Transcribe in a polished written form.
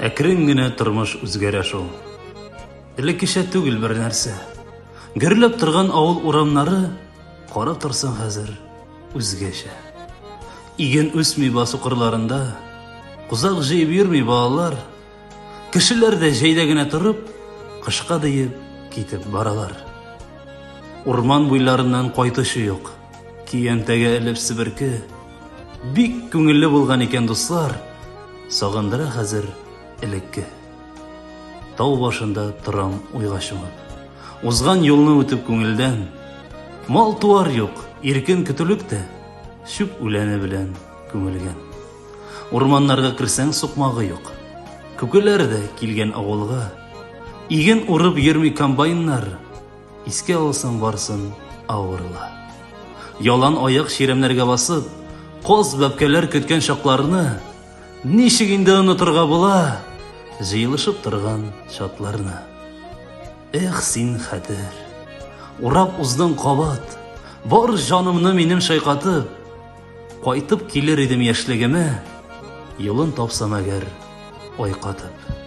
Әкрен генә тормыш үзгәрә шул. Элеккечә түгел бер нәрсә. Гөрләп торган авыл урамнары карап торсын хәзер үзгәчә. Иген үсми басу кырларында, кузак җыеп йөрми балалар. Кешеләр дә җәйдә генә торып, кышка диеп китеп баралар. Урман буйларыннан кайтышы юк. Киянтәгә элеп себерке. Бик күңелле булган икән дуслар, сагындыра хәзер элекке. Тау башында торам уйга чумып. Узган юлны үтеп күңелдән. Мал туар юк, иркен көтүлек тә, чүп үләне белән күмелгән. Урманнарга керсәң сукмагы юк. Күкеләр дә килгән авылга. Иген урып йөрми комбайннар. Искә алсаң барсын авырла. Ялан аяк ширемнәргә басып, коз бәбкәләр көткән чакларны ничек инде онытырга була, җыелышып торган чатларны. Эх, син хәтер, урап уздың кабат, бар җанымны минем шайкатып, кайтып килер идем яшьлегемә, юлын тапсам әгәр айкатып.